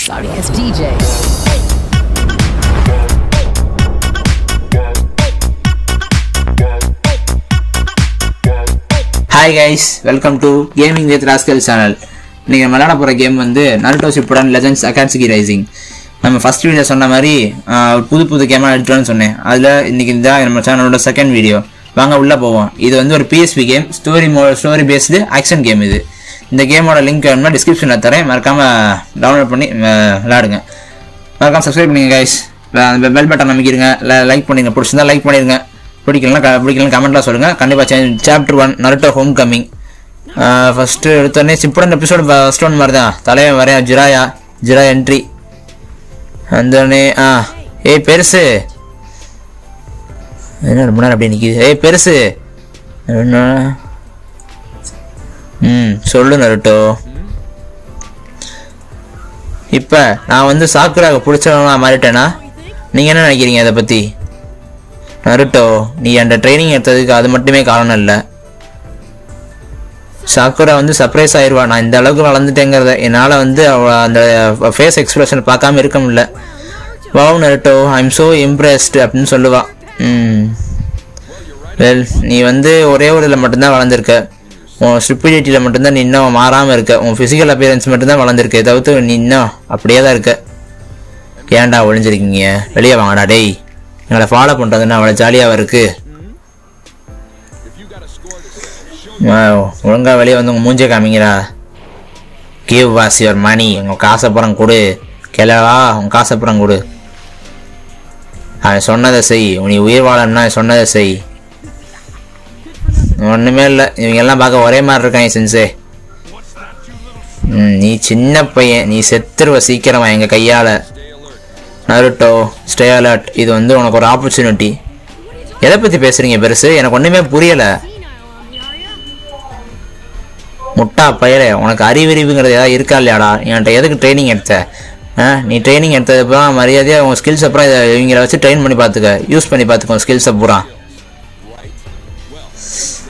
Sorry, it's DJ. Hi guys, welcome to Gaming with Rascal channel. இன்னைக்கு நம்ம விளையாட போகிற கேம் வந்து Naruto Shippuden Legends Akatsuki Rising. நம்ம ஃபர்ஸ்ட் வீடியோ சொன்ன மாதிரி புது கேமாக எடுத்துட்டோன்னு சொன்னேன். அதில் இன்றைக்கி இந்த நம்ம சேனலோட செகண்ட் வீடியோ. வாங்க உள்ளே போவோம். இது வந்து ஒரு PSP game, story based action game. இது இந்த கேமோட லிங்க் வேணும்னா டிஸ்கிரிப்ஷனில் தரேன், மறக்காமல் டவுன்லோட் பண்ணி விளையாடுங்க. மறக்காமல் சப்ஸ்கிரைப் பண்ணுங்க கைஸ், பெல் பட்டன் அமைக்கிடுங்க, லைக் பண்ணிடுங்க, பிடிச்சிருந்தா லைக் பண்ணிடுங்க, பிடிக்கலாம் கமெண்ட்லாம் சொல்லுங்கள். கண்டிப்பாக chapter 1 Naruto home coming. First எடுத்தோடனே சிப்புடன் எபிசோடு ஃபஸ்ட் ஒன் மாதிரி தான். தலைவன் வரையா ஜிரா என்ட்ரி வந்தோடனே ஏய் பெருசு என்ன ரொம்ப நேரம் அப்படியே நிற்கிது. ஏய் பெருசு என்ன சொல்லு நருட்டோ. இப்போ நான் வந்து சாக்குராக பிடிச்சவனா மாறிட்டேனா? நீங்கள் என்ன நினைக்கிறீங்க அதை பற்றி? நருட்டோ, நீ அந்த ட்ரைனிங் எடுத்ததுக்கு அது மட்டுமே காரணம் இல்லை. சாக்குரா வந்து சர்ப்ரைஸ் ஆயிடுவா. நான் இந்த அளவுக்கு வளர்ந்துட்டேங்கிறத என்னால் வந்து அந்த ஃபேஸ் எக்ஸ்பிரஷன் பார்க்காம இருக்க முடியல. Wow Naruto, I am so impressed அப்படின்னு சொல்லுவா. வெல், நீ வந்து ஒரே ஒரு இதில் மட்டும்தான் வளர்ந்துருக்க. உன் ஸ்டூபிடிட்டியில் மட்டும்தான் நீ இன்னும் மாறாமல் இருக்க. உன் ஃபிசிக்கல் அப்பியரன்ஸ் மட்டும்தான் வளர்ந்துருக்க, தவிர்த்து நீ இன்னும் அப்படியே தான் இருக்க. ஏன்டா ஒழிஞ்சிருக்கீங்க? வெளியே வாங்கடா டேய். எங்களை ஃபாலோ பண்ணுறதுன்னா அவ்வளோ ஜாலியாக இருக்குது. ஒழுங்காக வெளியே வந்து உங்கள் மூஞ்சே காமிங்கடா. Give us your money. உங்கள் காசைப்புறம் கொடு. கிளவா, உங்கள் காசைப்புறம் கொடு. அவன் சொன்னதை செய். நீ உயிர் வாழன்னா சொன்னதை செய். ஒன்றுமே இல்லை, இவங்கெல்லாம் பார்க்க ஒரே மாதிரி இருக்காங்க சென்சே. நீ சின்ன பையன், நீ செத்துருவ சீக்கிரமா எங்கள் கையால். Naruto, stay alert. இது வந்து உனக்கு ஒரு ஆப்பர்ச்சுனிட்டி. எதை பற்றி பேசுகிறீங்க பெருசு? எனக்கு ஒன்றுமே புரியலை. முட்டா பயலே, உனக்கு அறிவறிவுங்கிறது ஏதாவது இருக்கா இல்லையாடா? என்கிட்ட எதுக்கு ட்ரைனிங் எடுத்த? நீ ட்ரைனிங் எடுத்ததுப்போ மரியாதையாக உங்கள் ஸ்கில்ஸ் அப்புறம் இதை இவங்களை வச்சு ட்ரெயின் பண்ணி பார்த்துக்க, யூஸ் பண்ணி பார்த்துக்கோ ஸ்கில்ஸை பூரா.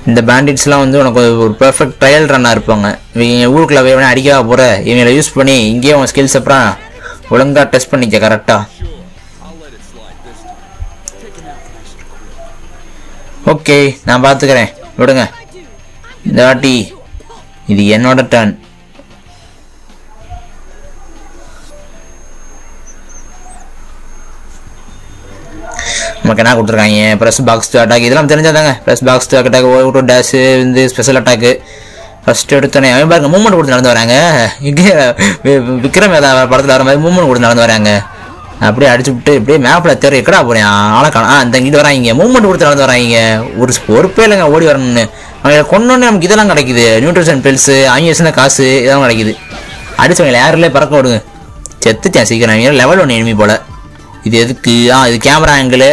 இந்த பேண்டிட்ஸ்லாம் வந்து உனக்கு ஒரு பெர்ஃபெக்ட் ட்ரையல் ரன்னாக இருப்பாங்க. இவங்க ஊருக்குள்ளே வேணா அடிக்காக போகிற, இவங்களை யூஸ் பண்ணி இங்கேயே உங்கள் ஸ்கில்ஸ் அப்புறம் ஒழுங்காக டெஸ்ட் பண்ணிக்க கரெக்டாக. ஓகே, நான் பார்த்துக்கிறேன், விடுங்க. இந்த வாட்டி இது என்னோட டர்ன். நமக்கு என்ன கொடுத்துருக்காங்க? Press box attack. இதெல்லாம் தெரிஞ்சாதாங்க. Press box attack, auto dash, வந்து ஸ்பெஷல் அட்டாக்கு. ஃபஸ்ட்டு எடுத்தோன்னே அவன் பாருங்க மூவ்மெண்ட் கொடுத்து நடந்து வராங்க. இங்கே விக்ரம் ஏதாவது படத்தில் வர மாதிரி மூவ்மெண்ட் கொடுத்து நடந்து வராங்க. அப்படியே அடிச்சு விட்டு இப்படியே மேப்பில் தேர் எக்கடா போகிறேன் ஆளை காணும். இந்த இங்கிட்டு வராங்க, மூவ்மெண்ட் கொடுத்து நடந்து வராங்க. ஒரு பொறுப்பே இல்லைங்க ஓடி வரணும்னு. அவங்க கொண்டோன்னே நமக்கு இதெல்லாம் கிடைக்குது. நியூட்ரிஷன் பில்ஸு, அவங்க வச்சுருந்த காசு இதெல்லாம் கிடைக்குது. அடிச்சவங்களை யாரிலே பறக்க விடுங்க. செத்துட்டேன் சீக்கிரம். அவங்க லெவல் 1 எனிமி போல். இது எதுக்கு? இது கேமரா ஆங்கிளை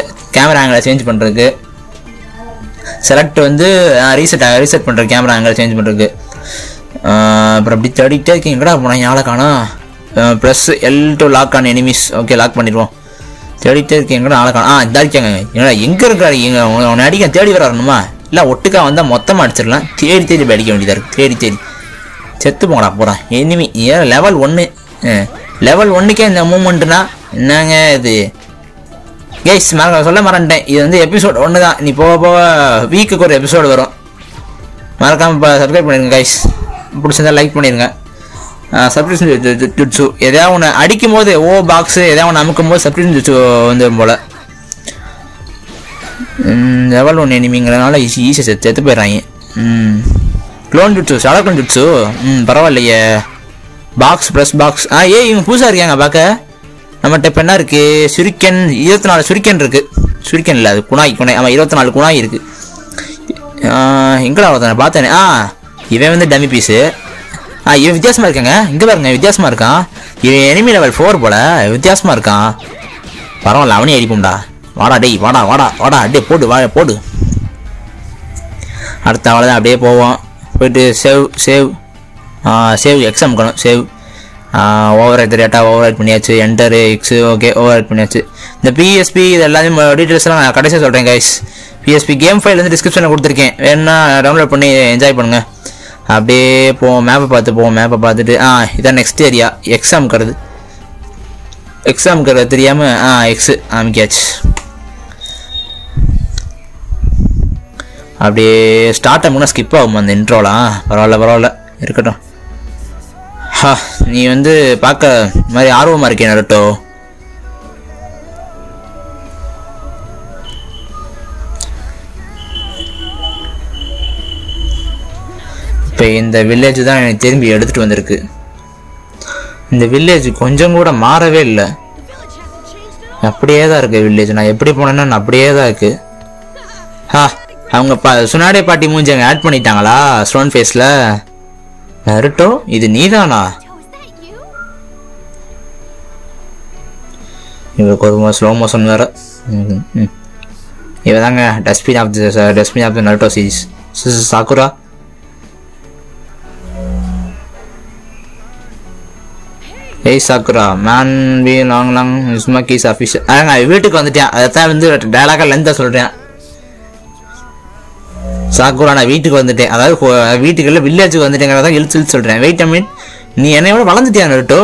சேஞ்ச் பண்ணுறதுக்கு. செலக்ட் வந்து ரீசெட் பண்ணுற கேமரா ஆங்கிளை சேஞ்ச் பண்ணுறதுக்கு. அப்புறம் அப்படி தேடிக்கிட்டே இருக்கீங்க. எங்கடா போனாங்க ஆளை காணும். Plus L2 lock on enemies. Okay, lock பண்ணிடுவோம். தேடிக்கிட்டே இருக்கீங்க. எங்கடா ஆளை காணும். இந்த அடிக்காங்க. ஏன்னா எங்கே இருக்காங்க? அவனை அடிக்க தேடி வரணுமா? இல்லை ஒட்டுக்கா வந்தால் மொத்தமாக அடிச்சிடலாம். தேடி அடிக்க வேண்டியதாக இருக்குது. தேடி செத்து போங்கடா போகிறான் எனிமி. ஏன் லெவல் 1? லெவல் 1க்கே இந்த மூமெண்ட்டுனா என்னங்க இது? கைஸ் சொல்ல மறந்துட்டேன், இது வந்து எபிசோட் 1 தான். நீ போக வீக்குக்கு ஒரு எபிசோடு வரும். மறக்காமல் இப்போ சப்ஸ்கிரைப் பண்ணிடுங்க கைஸ். பிடிச்சிருந்தா லைக் பண்ணிடுங்க. சப்ஸ்கிரிப்ஷன் ஜுட்ஸு எதாவது ஒன்று அடிக்கும் போது பாக்ஸு எதாவது ஒன்று அமுக்கும் போது சப்ஸ்கிரிப்ஷன் ஜுட்ஸு வந்துடும் போல். லெவல் 1 எனிமிங்கிறதுனால ஈஸியாக செத்து போயிடுறாங்க. க்ளோன் ஜுட்ஸு, ஷாடோக்ளோன் ஜுட்ஸு. பரவாயில்லையே. Box plus box. இவங்க புதுசாக இருக்காங்க பார்க்க. நம்மகிட்ட இப்போ என்ன இருக்குது? சுரிக்கன். 24 சுரிக்கன் இருக்குது. சுரிக்கன் இல்லை, அது குணாய். ஆமாம், 24 குணாய் இருக்குது. எங்கடா ஒருத்தனை பார்த்தேனே. இவன் வந்து டம்மி பீஸு. இவன் வித்தியாசமாக இருக்காங்க. இங்கே பாருங்க, வித்தியாசமாக இருக்கான். இவன் எனிமி லெவல் 4 போல். வித்தியாசமாக இருக்கான். பரவாயில்ல, அவனே அடிப்போம்டா. வாடா டேய், வாடா அப்படியே போடு. அடுத்த அவ்வளோதான். அப்படியே போவோம். போயிட்டு சேவ் எக்ஸாம் கணும். Save overwrite data overwrite பண்ணியாச்சு. Enter X. Okay, overwrite பண்ணியாச்சு. இந்த PSP இது எல்லாத்தையும் டீட்டெயில்ஸ்லாம் நான் கடைசியாக சொல்கிறேன் கைஸ். PSP கேம் ஃபைல் வந்து டிஸ்கிரிப்ஷனில் கொடுத்துருக்கேன், வேணுன்னா டவுன்லோட் பண்ணி என்ஜாய் பண்ணுங்கள். அப்படியே போவோம், மேப்பை பார்த்துட்டு இதான் நெக்ஸ்ட் ஏரியா எக்ஸாம் கருது. எக்ஸாமுக்கு தெரியாமல் எக்ஸு ஆமிக்காச்சு. அப்படியே ஸ்டார்ட் ஆகும்னா ஸ்கிப் ஆகும் அந்த இன்ட்ரோலாம். பரவாயில்ல இருக்கட்டும். நீ வந்து பார்க்க மாதிரி ஆர்வமாக இருக்கேன் நருட்டோ. இப்போ இந்த வில்லேஜ் தான் எனக்கு திரும்பி எடுத்துகிட்டு வந்திருக்கு. இந்த வில்லேஜ் கொஞ்சம் கூட மாறவே இல்லை, அப்படியே தான் இருக்குது வில்லேஜ். நான் எப்படி போனேன்னா அப்படியே தான் இருக்குது. அவங்க சுனாடே பாட்டி மூஞ்சி அங்கே ஆட் பண்ணிட்டாங்களா ஸ்டோன் ஃபேஸில்? நருட்டோ இது நீதானா? இவருக்கு ஒரு ஸ்லோ மோஷன் வேறு. இவ தாங்க dustbin of the Naruto series Sakura. ஏய் சாக்குரா மேன் பி லாங் ஸ்மக்கீஸ் அஃபிஷியல். வீட்டுக்கு வந்துட்டேன், அதைத்தான் வந்து டைலாக லென்த்தாக சொல்கிறேன். சாக்குரா நான் வீட்டுக்கு வந்துட்டேன், அதாவது வீட்டுக்கு இல்லை வில்லேஜுக்கு வந்துட்டேங்கிறத இழுத்து சொல்கிறேன். வெயிட் அ மினிட், நீ என்னை விட வளர்ந்துட்டியா நருட்டோ?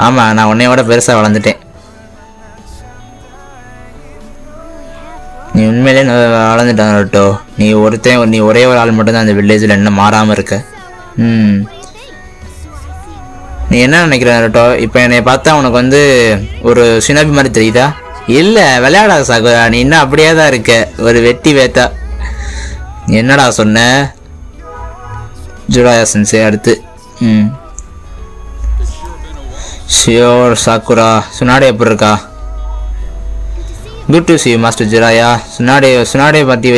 ஆமாம், நான் உன்னையோட பெருசாக வளர்ந்துட்டேன். நீ உண்மையிலே வளர்ந்துட்டான் நருட்டோ. நீ ஒரே ஒரு ஆள் மட்டும்தான் அந்த வில்லேஜில் என்ன மாறாமல் இருக்க. நீ என்ன நினைக்கிற நருட்டோ? இப்போ என்னை பார்த்தா உனக்கு வந்து ஒரு சினபி மாதிரி தெரியுதா? இல்லை விளையாடாத சாக்குரா, நீ இன்னும் அப்படியே தான் இருக்க, ஒரு வெட்டி வேத்தா. என்னடா சொன்ன ஜுராயா சென்சே? அடுத்து ஷியோர் சாக்குரா. சுனாடே எப்படி இருக்கா? Good to see master Jiraiya. Tsunade பற்றி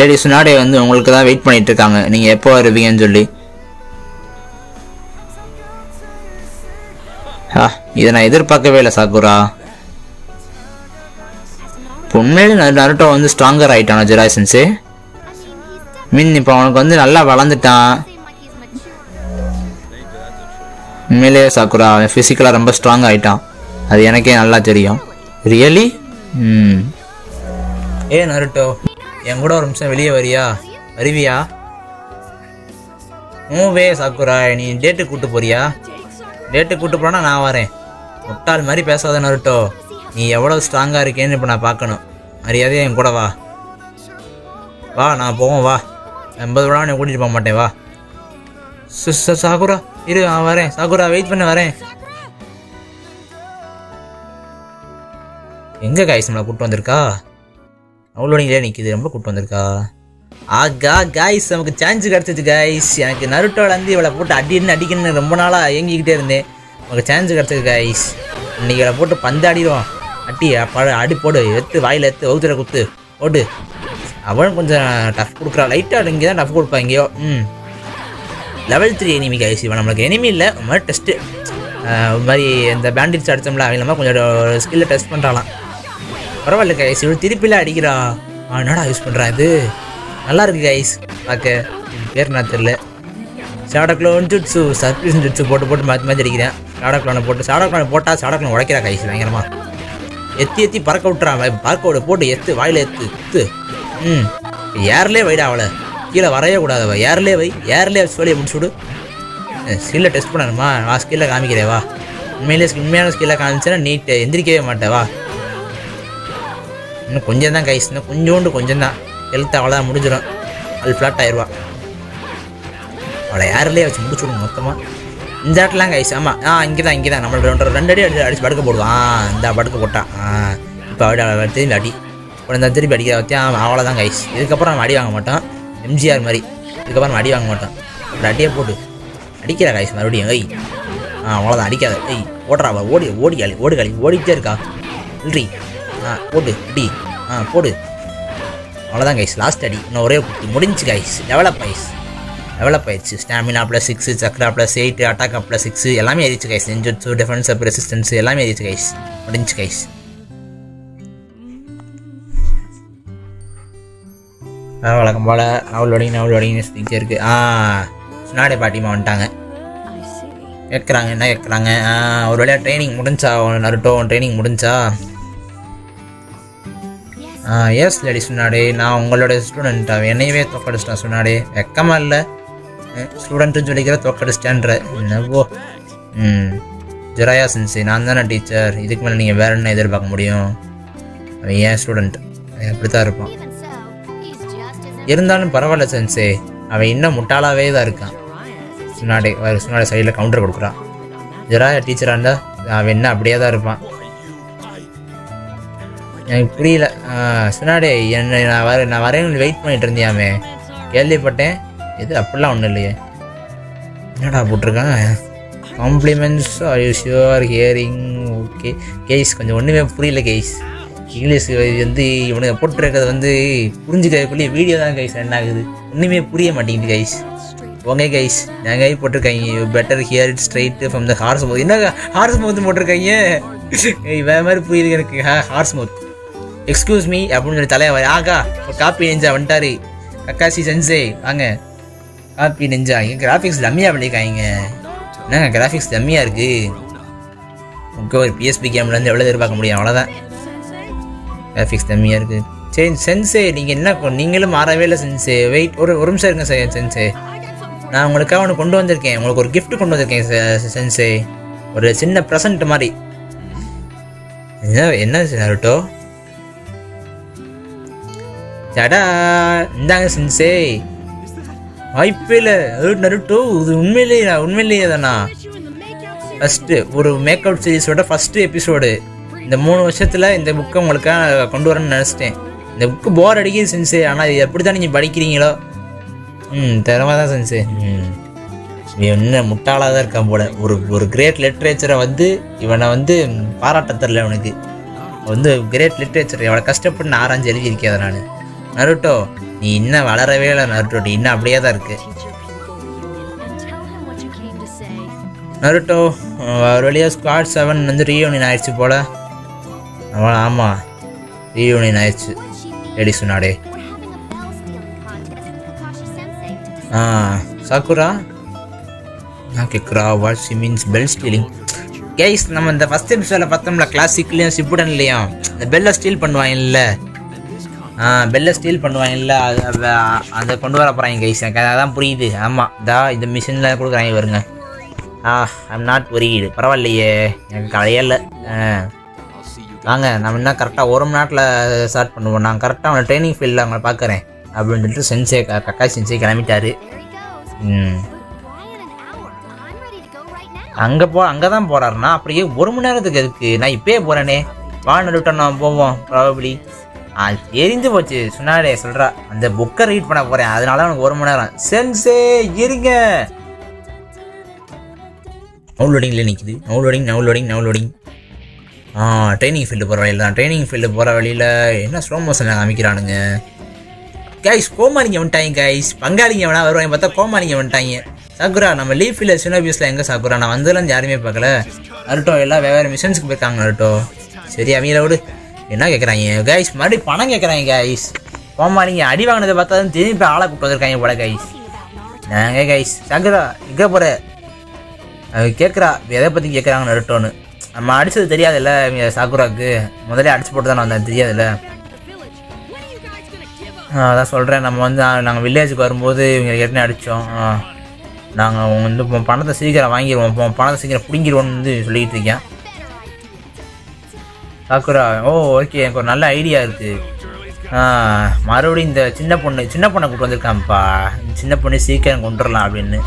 லேடி சுனாடே வந்து உங்களுக்கு தான் வெயிட் பண்ணிட்டு இருக்காங்க, நீங்கள் எப்போ வருவீங்கன்னு சொல்லி. இதை நான் எதிர்பார்க்கவே இல்லை சாக்குரா. உண்மையிலே நருட்டோ வந்து ஸ்ட்ராங்கர் ஆகிட்டானா ஜுராயா சென்சே? இப்போ அவனுக்கு வந்து நல்லா வளர்ந்துட்டான். உண்மையிலே சாக்குரா அவன் ஃபிசிக்கலாக ரொம்ப ஸ்ட்ராங் ஆகிட்டான், அது எனக்கே நல்லா தெரியும். ரியலி? நருட்டோ என் கூட ஒரு நிமிஷம் வெளியே வருவியா? மூவே சாக்குரா, நீ டேட்டுக்கு கூப்பிட்டு போறியா? டேட்டுக்கு கூப்பிட்டு போனா நான் வரேன். முட்டாள் மாதிரி பேசாத நருட்டோ, நீ எவ்வளோ ஸ்ட்ராங்காக இருக்கேன்னு இப்போ நான் பார்க்கணும். மரியாதையாக என் கூட வா. நான் போவோம் வா. 80 விழா நான் கூட்டிகிட்டு போக மாட்டேன் வா. சாக்குரா இரு, வரேன் சாக்குரா, வெயிட் பண்ண வரேன். எங்கே காய்ஸ் நம்மளை கூப்பிட்டு வந்திருக்கா? அவ்வளோங்களே நிற்கிது, ரொம்ப கூப்பிட்டு வந்திருக்கா. காய்ஸ் நமக்கு சான்ஸ் கிடச்சிச்சு காய்ஸ். எனக்கு நருட்டோலேருந்து இவளை போட்டு அடிக்கணும்னு ரொம்ப நாளாக இயங்கிக்கிட்டே இருந்தேன். நமக்கு சான்ஸ் கிடச்சிது காய்ஸ். இன்னைக்கு இவளை போட்டு பந்தாடிடுவோம். அடி போடு, வாயில் வகுத்துல குத்து போட்டு. அவன் கொஞ்சம் டஃப் கொடுக்குறா, லைட்டாக இங்கே தான் டஃப் கொடுப்பா எங்கேயோ. Level 3 enemy guys. இவன் நம்மளுக்கு எனிமி இல்லை, ஒரு மாதிரி டெஸ்ட்டு. ஒரு மாதிரி இந்த பேண்டிட்ஸ் அடித்தோம்ல, அவங்க நம்ம கொஞ்சம் ஸ்கில்லை டெஸ்ட் பண்ணுறாலாம். பரவாயில்ல காய்ஸ், இவள் திருப்பிலாம் அடிக்கிறா. என்னடா யூஸ் பண்ணுறான் இது? நல்லா இருக்கு காய்ஸ் பார்க்க. பேர் நான் தெரில. ஷாடோக்ளோன் ஜுட்ஸு சர்ப்ரைஸ் ஜுட்ஸு போட்டு மாற்றி அடிக்கிறேன். ஷாடோக்ளோனை போட்டால் ஷாடோக்ளோன் உடைக்கிறா காய்ஸ் பயங்கரமாக. எத்தி பறக்க விட்டுறான். பறக்க போட்டு வாயில் எத்து. ஏர்லேயே வைடா அவளை, கீழே வரைய கூடாது. அவள் ஏர்லேயே சொல்லியை முடிச்சு விடு. ஸ்கில்லை டெஸ்ட் பண்ணணுமா? ஸ்கில்லை காமிக்கிறே வா. உண்மையான ஸ்கில்லை காமிச்சேன்னா நீட்டு எந்திரிக்கவே மாட்டேன் வா. இன்னும் கொஞ்சம் தான் கைஸ், இன்னும் கொஞ்சம் தான் ஹெல்த் அவ்வளோதான் முடிஞ்சிடும். அது ஃப்ளாட் ஆயிடுவா. அவளை ஏர்லேயே வச்சு முடிச்சு விடுங்க மொத்தமாக. இந்த இடத்துலாம் கைஸ். ஆமாம் இங்கே தான் நம்மளோட 2 அடி அடிச்சு படுக்க போடுவான். இந்த படுக்க போட்டான். இப்போ திரும்பி அடி இந்த திருப்பி அடிக்கிற வச்சா அவ்வளோதான் கைஸ். இதுக்கப்புறம் நம்ம அடி வாங்க மாட்டோம், எம்ஜிஆர் மாதிரி. இதுக்கப்புறம் நம்ம அடி வாங்க மாட்டோம். அப்படி அடியே போட்டு அடிக்கிறா கைஸ் மறுபடியும். அவ்வளோதான், அடிக்காத. ஓடுறா ஓடிக்கிட்டே இருக்கா இல்றி. போட்டு அடி போடு. அவ்வளோதான் கைஸ், லாஸ்ட் அடி. இன்னும் ஒரே குட்டி முடிஞ்சு கைஸ். டெவலப் ஆயிடுச்சு. ஸ்டாமினா +6, சக்ரா +8, அட்டாக் +6 எல்லாமே ஏறிச்சு கைஸ். நெஞ்சுட்ஸு, டிஃபென்ஸ், ரெசிஸ்டன்ஸ் எல்லாமே ஏறிச்சு கைஸ். முடிஞ்சு கைஸ். வழக்கம் போல் அவளோடனு சுற்றிக்கிட்டே இருக்கு. சுனாடே பாட்டிமா வந்துட்டாங்க. என்ன கேட்குறாங்க? ஒரு வேளையா ட்ரைனிங் முடிஞ்சா நருட்டோ? ட்ரைனிங் முடிஞ்சா? எஸ் லேடி சுனாடே, நான் உங்களோட ஸ்டூடெண்ட்டா? என்னையவே தோக்கடிச்சிட்டேன் சுனாடே. வெக்கமா இல்லை? ஸ்டூடெண்ட்டுன்னு சொல்லிக்கிற தோக்கடிச்சிட்டான்ற என்னவோ. ஜெராயா சென்சே நான் தானே டீச்சர், இதுக்கு மேலே நீங்கள் வேற என்ன எதிர்பார்க்க முடியும்? அவன் ஏன் ஸ்டூடெண்ட், அப்படி தான் இருப்பான். இருந்தாலும் பரவாயில்ல சென்சே, அவன் இன்னும் முட்டாளாவே தான் இருக்கான். சுனாடே சைடில் கவுண்டர் கொடுக்குறான். ஜெராயா டீச்சராக இருந்தால் அவன் என்ன அப்படியே தான் இருப்பான். எனக்கு புரியல. சுனாடே என்ன நான் வரேன்னு வெயிட் பண்ணிட்டு இருந்தியாமே, கேள்விப்பட்டேன். எது அப்படிலாம் ஒன்றும் இல்லையே, என்னடா போட்டிருக்கான்? Compliments are you sure hearing okay case. கொஞ்சம் ஒன்றுமே புரியல கேஸ். இங்கிலீஷ் வந்து இவனுக்கு போட்டிருக்கிறது வந்து புரிஞ்சுக்கக்கூடிய வீடியோ தான் கைஸ் என்ன ஆகுது, ஒன்றுமே புரிய மாட்டேங்குது கைஸ். ஓகே கைஸ், நாங்கள் போட்டிருக்காங்க you better hear it straight from the horse mouth. என்ன ஹார்ஸ் மவுத் போட்டிருக்காங்க? வேறு மாதிரி புரியுது எனக்கு. ஹார்ஸ் மவுத் எக்ஸ்கியூஸ் மீ அப்படின்னு சொல்லி தலைவர் ஆகா காப்பி நெஞ்சா வந்துட்டாரு. கக்காசி சென்சே வாங்க, காப்பி நெஞ்சா. கிராஃபிக்ஸ் டம்மியாக பண்ணியிருக்காங்க. என்னங்க கிராஃபிக்ஸ் டம்மியாக இருக்குது. ஓகே, ஒரு பிஎஸ்பி கேம்லேருந்து எவ்வளோ எதிர்பார்க்க முடியும், அவ்வளோதான். கிராஃபிக்ஸ் டம்மியாக இருக்குது. சரி சென்சே, நீங்கள் என்ன நீங்களும் மாறவே இல்லை சென்சே. வெயிட் ஒரு நிமிஷம் இருங்க சார் சென்சே. நான் உங்களுக்காக ஒன்று கொண்டு வந்திருக்கேன், உங்களுக்கு ஒரு கிஃப்ட் கொண்டு வந்திருக்கேன் சென்சே. ஒரு சின்ன ப்ரெசன்ட் மாதிரி. என்ன நருட்டோ? சடா இந்தாங்க சென்சே. வாய்ப்பே இல்லை நருட்டோ, இது உண்மையிலேயே தானா? ஃபஸ்ட்டு ஒரு மேக் அவுட் சீரீஸோட ஃபஸ்ட்டு எபிசோடு. இந்த 3 வருஷத்தில் இந்த புக்கை உங்களுக்காக கொண்டு வரேன்னு நினச்சிட்டேன். இந்த புக்கு போர் அடிக்குது சென்சே, ஆனால் இது எப்படி தான் நீங்கள் படிக்கிறீங்களோ. திறமை தான் சென்சே. என்ன முட்டாளாக தான் இருக்கான் போல. ஒரு கிரேட் லிட்ரேச்சரை வந்து இவனை வந்து பாராட்ட தரல. அவனுக்கு வந்து கிரேட் லிட்ரேச்சர் எவ்வளோ கஷ்டப்பட்டு நான் ஆராய்ச்சி எழுதியிருக்கேன். அதை நான் நருட்டோ நீ இன்னும் வளரவே இல்லை நருட்டோ, நீ இன்னும் அப்படியே தான் இருக்கு நருட்டோ. ஒரு வழியாக ஸ்குவாட் 7 வந்து ரீயூனியன் ஆயிடுச்சு போல. ஆமாம் ரீயூனியன் ஆயிடுச்சு. லேடி சுனாடே. சாக்குரா நான் கேட்குறா what she means bell stealing. Case நம்ம இந்த ஃபஸ்ட் எபிசோடில் பார்த்தோம்ல, கிளாசிக்லேயும் சிப்புடன்லேயும் இந்த பெல்லை ஸ்டீல் பண்ணுவாங்கல்ல. பெல்லை ஸ்டீல் பண்ணுவாங்கல்ல, அதை கொண்டு வர போகிறாங்க கைஸ். எனக்கு அதான் புரியுது. ஆமாம் இந்த மிஷினில் கொடுக்குறாங்க வருங்க. I'm not worried. பரவாயில்லையே, எனக்கு கலையே இல்லை. வாங்க நம்ம என்ன கரெக்டாக 1 மணி நேரத்தில் ஸ்டார்ட் பண்ணுவோம். நான் கரெக்டாக அவனை ட்ரைனிங் ஃபீல்டில் அவங்களை பார்க்குறேன் அப்படின்னு சொல்லிட்டு சென்சே கக்காய் சென்சே கிளம்பிட்டாரு. அங்கே தான் போகிறாருண்ணா. அப்படியே 1 மணி நேரத்துக்கு எதுக்கு? நான் இப்போயே போகிறேனே, வான்னு நான் போவோம் ப்ராபபிளி. எரிஞ்சு போச்சு சுனாடே சொல்கிறா. அந்த புக்கை ரீட் பண்ண போகிறேன், அதனால அவனுக்கு 1 மணி நேரம். சென்சே இருங்க. நவுலோடிங்கில் நிற்கிது. நவுலோடிங். ட்ரைனிங் ஃபீல்டு போகிற வழியில் தான். ட்ரைனிங் ஃபீல்டு போகிற வழியில் என்ன ஸ்லோ மோஷனில் காமிக்கிறானுங்க கைஸ். கோமாளிங்க வந்துட்டாங்க கைஸ். பங்காளிங்க வேணா வருவாங்க, பார்த்தா கோமாளிங்க வந்துட்டாங்க. சாக்குரா நம்ம லீஃபில் சினோபியஸில் எங்கே சாக்குரா? நான் வந்ததுலேருந்து யாருமே பார்க்கல. நருட்டோ எல்லாம் வேறு மிஷன்ஸுக்கு போயிருக்காங்க நருட்டோ. சரி அவங்கள விடு. என்ன கேட்குறாங்க கைஸ்? மறுபடியும் பணம் கேட்குறாங்க கைஸ். கோமாளிங்க அடி வாங்கினதை பார்த்தா திரும்பி ஆளை கூப்பிட்டு வந்திருக்காங்க போல கைஸ். நாங்கள் கைஸ் சாக்குரா எங்கே போகிற கேட்குறா. எதை பற்றி கேட்குறாங்க நருட்டோன்னு. நம்ம அடித்தது தெரியாதுல்ல சாக்குராவுக்கு, முதலே அடிச்சு போட்டு தான் வந்தேன், தெரியாதுல்ல. அதான் சொல்கிறேன், நம்ம வந்து நாங்கள் வில்லேஜுக்கு வரும்போது இவங்க ஏற்கனவே அடித்தோம். நாங்கள் வந்து பணத்தை சீக்கிரம் வாங்கிடுவோம், பணத்தை சீக்கிரம் பிடிங்கிடுவோன்னு வந்து சொல்லிக்கிட்டு இருக்கேன் சாக்குரா. ஓகே, எனக்கு ஒரு நல்ல ஐடியா இருக்குது. மறுபடியும் இந்த சின்ன பொண்ணை கூப்பிட்டு வந்திருக்கான்ப்பா. சின்ன பொண்ணு சீக்கிரம் கொண்டுடலாம் அப்படின்னு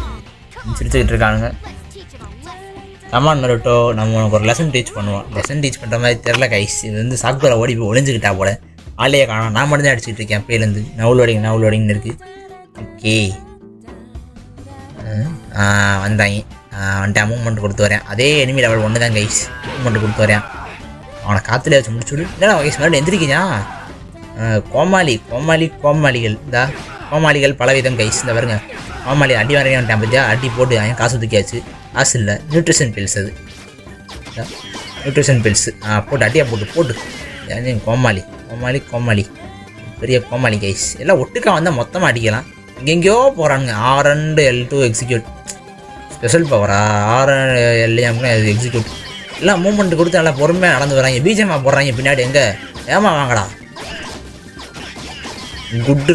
சிரிச்சுக்கிட்டு இருக்கானுங்க. கமான் நருட்டோ, நம்ம உனக்கு ஒரு லெசன் டீச் பண்ணுவோம். லெசன் டீச் பண்ணுற மாதிரி தெரில கைஸ். இது வந்து சாக்குரா ஓடி போய் ஒளிஞ்சுக்கிட்டா போல. ஆளையே காணும். நான் மட்டும் தான் அடிச்சுட்டு இருக்கேன் அப்பையிலேருந்து. நவுலோடிங்னு இருக்குது. ஓகே வந்தாங்க. வந்துட்டு மூவ்மெண்ட் கொடுத்து வரேன். அதே எனிமி லெவல் 1 தான் கைஸ். மூவ்மெண்ட் கொடுத்து வரேன். அவனை காற்றுலேயே வச்சு முடிச்சுடு. இல்லைடா கைஸ் மறுபடியும் எந்திரிக்கியா? கோமாளிகள் கோமாளிகள் பலவிதம் கைஸ். இந்த வருங்க கோமாளி அடி வரையும் பற்றியா அடி போட்டு அவன் காசு தூக்கியாச்சு. காசு இல்லை, நியூட்ரிஷன் பில்ஸ். அது நியூட்ரிஷன் பில்ஸ் போட்டு அடியாக போட்டு கோமாளி பெரிய கோமாளி கைஸ். எல்லாம் ஒட்டுக்கா வந்தால் மொத்தமாக அடிக்கலாம். எங்கெங்கேயோ போகிறானுங்க. R&L2 எக்ஸிக்யூட் ஸ்பெஷல் பவரா? R&L எக்ஸிக்யூட் எல்லாம் மூவ்மெண்ட் கொடுத்து நல்லா பொறுமையாக நடந்து வராங்க. பிஜிஎம்மா போடுறாங்க பின்னாடி. எங்கே ஏமா வாங்கடா குட்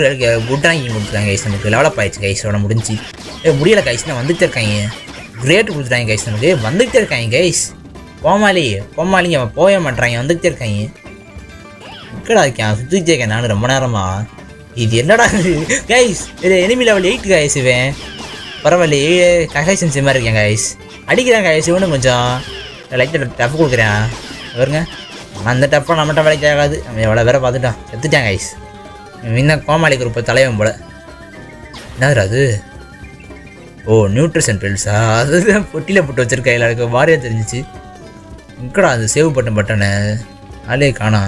ரேங்கிங் கொடுத்துருக்காங்க கைஸ். நமக்கு லெவலப் ஆயிடுச்சு கைஸோட முடிஞ்சு. முடியலை கைஸ், நான் வந்துகிட்டே இருக்காங்க. கிரேட் கொடுத்துட்டாங்க கைஸ், நமக்கு வந்துகிட்டே இருக்காங்க கைஸ். கோமாளிங்க அவன் போக மாட்டாங்க, வந்துகிட்டே இருக்காங்க. இருக்கடா இருக்கேன் சுற்றிக்கிட்டே இருக்கேன் நான் ரொம்ப நேரமா. இது என்னடா கைஸ், இது எனிமி லெவல் 8 கைஸ். இவன் பரவாயில்லையே, கன்ஸ்ட்ரக்ஷன் மாதிரி இருக்கேன் கைஸ். அடிக்கிறான் கைஸ், இவனு கொஞ்சம் லைட்டாக டஃப் கொடுக்குறேன் வருங்க. அந்த டஃப்பாக நம்மகிட்ட வேலைக்கு ஆகாது. நம்ம எவ்வளோ வேற பார்த்துட்டான், செத்துட்டான் கைஸ். இன்னும் கோமாளி குரூப்பை தலைவன் போல. என்னது அது? ஓ நியூட்ரிஷன் பில்ஸா? அதுதான் பொட்டியில் போட்டு வச்சிருக்கா. எனக்கு வாரியாக தெரிஞ்சிச்சு. இங்கடா அது சேவ் பண்ண பட்டனை ஆளே காணா.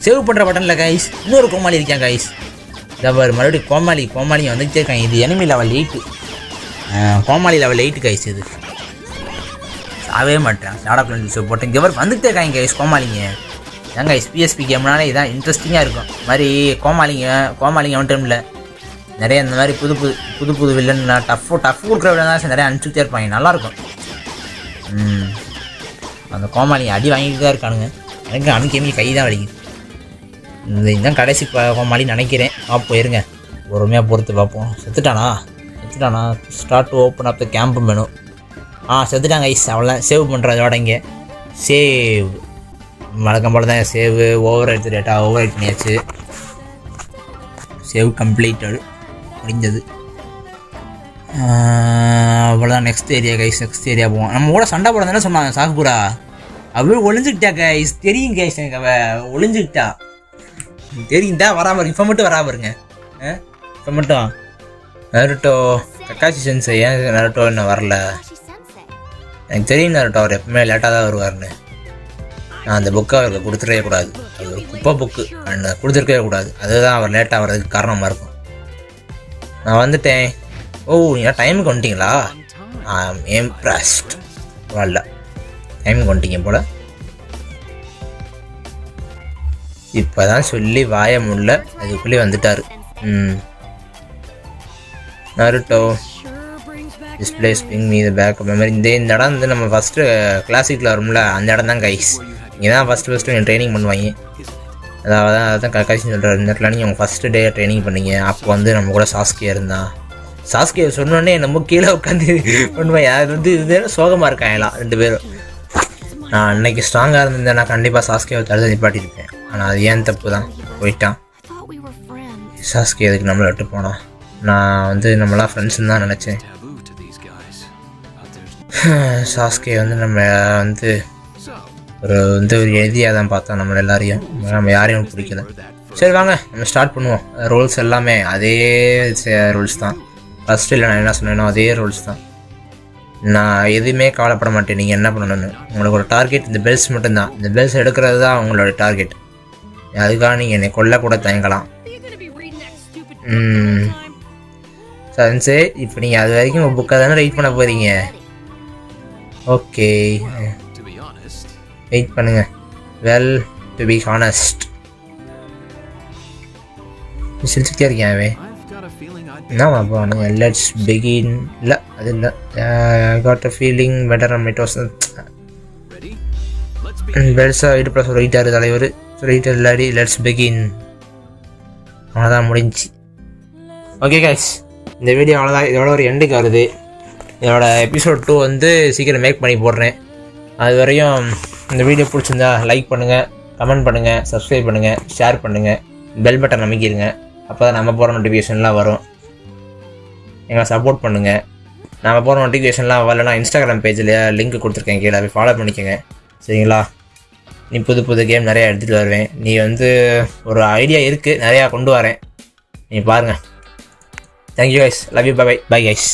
சேவ் பண்ணுற பட்டனில் கைஸ் இன்னொரு கோமாளி இருக்கான் கைஸ். இதை மறுபடியும் கோமாளி வந்துகிட்டே இருக்காங்க. இது எனிமி லெவல் 8, கோமாளி லெவல் 8 கைஸ். இது சாவே மாட்டேன். ஷாடா பிளான் சேவ் போட்டேன். இங்கே வந்துகிட்டே இருக்காங்க கைஸ் கோமாளிங்க. ஏன் கைஸ் பிஎஸ்பி கேம்னாலே இதான் இன்ட்ரெஸ்டிங்காக இருக்கும். இது மாதிரி கோமாளிங்க மட்டும் இல்லை, நிறைய இந்த மாதிரி புது வில்லன் டஃப் கொடுக்குற வில்லன் தான் நிறைய அனுப்பிச்சுட்டே இருப்பாங்க. நல்லாயிருக்கும். அந்த கோமாளிங்க அடி வாங்கிட்டு தான் இருக்கானுங்க. எனக்கு அனுக்கேமி கை தான் வலிக்குது. இதுதான் கடைசி கோமாளி நினைக்கிறேன். போயிருங்க பொறுமையாக பொறுத்து பார்ப்போம். செத்துட்டானா? Start to open up the camp வேணும். செத்துட்டாங்க கைஸ். அவ்வளோ சேவ் பண்ணுறதோட இங்கே சேவ் வழக்கம் போல தான் சேவ். ஓவர் எடுத்து டேட்டா ஓவர் பண்ணியாச்சு. சேவ் கம்ப்ளீட்டடு முடிஞ்சது. அவ்வளோதான். Next area guys. Next area போவோம். நம்ம கூட சண்டை போட தானே சொன்னாங்க சாகுபுரா. அவள் ஒளிஞ்சுக்கிட்டா கைஸ். தெரியும் கைஸ் எனக்கு அவள் ஒளிஞ்சுக்கிட்டா தெரியும் தான். வராமல் இப்போ மட்டும் வராமருங்க. இப்போ மட்டும் நருட்டோ கக்காசி சென்சை ஏன் நருட்டோ இன்னும் வரல? எனக்கு தெரியும் நருட்டோ அவர் எப்பவுமே லேட்டாக தான் வருவார்னு. நான் அந்த புக்கை அவருக்கு கொடுத்துடவே கூடாது. அது ஒரு குப்பை புக்கு, கொடுத்துருக்கவே கூடாது. அதுதான் அவர் லேட்டாக வர்றதுக்கு காரணமாக இருக்கும். நான் வந்துட்டேன். நீங்கள் டைமுக்கு வந்துட்டீங்களா? இம்ப்ரெஸ்ட். வரல, டைமுக்கு வந்துட்டீங்க போல். இப்போ தான் சொல்லி வாய முடியல, அதுக்குள்ளே வந்துட்டார். Naruto displays bring me the back memory. இந்த இடம் வந்து நம்ம ஃபஸ்ட்டு கிளாசிக்கில் வரும்ல, அந்த இடம் தான் கைஸ். இங்கே தான் ஃபஸ்ட்டு நீங்கள் ட்ரைனிங் பண்ணுவாங்க. அதான் கக்காசின்னு சொல்கிறார். இந்த இடத்துல நீங்கள் உங்கள் ஃபஸ்ட்டு டே ட்ரைனிங் பண்ணீங்க. அப்போ வந்து நம்ம கூட சாஸ்கியா இருந்தான். சாஸ்கியை சொன்னோடனே நம்ம கீழே உட்காந்து பண்ணுவாங்க. அது வந்து இது சோகமாக இருக்காங்கலாம் 2 பேரும். நான் அன்னைக்கு ஸ்ட்ராங்காக இருந்திருந்தேன், நான் கண்டிப்பாக சாஸ்கியை தடுத்து நிப்பாட்டியிருப்பேன். ஆனால் அது ஏன் தப்பு தான், போயிட்டான். சாஸ்கி அதுக்கு நம்மளை விட்டு போனான். நான் வந்து நம்மளாம் ஃப்ரெண்ட்ஸுன்னு தான் நினச்சேன். சாஸ்கே வந்து நம்ம வந்து ஒரு எதியாக தான் பார்த்தோம் நம்மளை எல்லாரையும். நம்ம யாரையும் பிடிக்கல. சரி வாங்க நம்ம ஸ்டார்ட் பண்ணுவோம். ரூல்ஸ் எல்லாமே அதே ரூல்ஸ் தான். ஃபஸ்ட்டு இல்லை நான் என்ன சொன்னேனோ அதே ரூல்ஸ் தான். நான் எதுவுமே கவலைப்பட மாட்டேன். நீங்கள் என்ன பண்ணணும்னு உங்களுக்கு ஒரு டார்கெட், இந்த பெல்ஸ் மட்டும்தான். இந்த பெல்ஸ் எடுக்கிறது தான் உங்களோட டார்கெட். அதுக்காக நீங்கள் என்னை கொல்ல கூட தயங்கலாம். சன்சே இப்போ நீங்கள் அது வரைக்கும் ஒரு புக்கை தானே ரைட் பண்ண போகிறீங்க. ஓகே வெயிட் பண்ணுங்க. வெல் டு பி ஹானஸ்ட் சிரிச்சுக்கிட்டே இருக்கேன். அவன் என்னவா போவானுங்க? Let's begin. இல்லை அது இல்லை. Got a feeling better and might was பெருசாக இடுப்பில் சொல்லிட்டாரு தலைவர். சொல்லிட்டு இல்லாடி லெட்ஸ் பிகின். அவ்வளோதான் முடிஞ்சு. ஓகே கைஸ், இந்த வீடியோ அவ்வளோதான். இதோட ஒரு எண்டுக்கு வருது. இதோட எபிசோட் 2 வந்து சீக்கிரம் மேக் பண்ணி போடுறேன். அது வரையும் இந்த வீடியோ பிடிச்சிருந்தா லைக் பண்ணுங்கள், கமெண்ட் பண்ணுங்கள், சப்ஸ்கிரைப் பண்ணுங்கள், ஷேர் பண்ணுங்கள், பெல் பட்டன் அமைக்கிடுங்க. அப்போ தான் நம்ம போகிற நோட்டிஃபிகேஷன்லாம் வரும். எங்களை சப்போர்ட் பண்ணுங்கள். நம்ம போகிற நோட்டிஃபிகேஷன்லாம் வரலன்னா இன்ஸ்டாகிராம் பேஜில் லிங்க் கொடுத்துருக்கேன், கீழே போய் ஃபாலோ பண்ணிக்கோங்க. சரிங்களா? நீ புது கேம் நிறையா எடுத்துகிட்டு வருவேன். நீ வந்து ஒரு ஐடியா இருக்குது, நிறையா கொண்டு வரேன். நீ பாருங்கள். Thank you guys. Love you. Bye guys.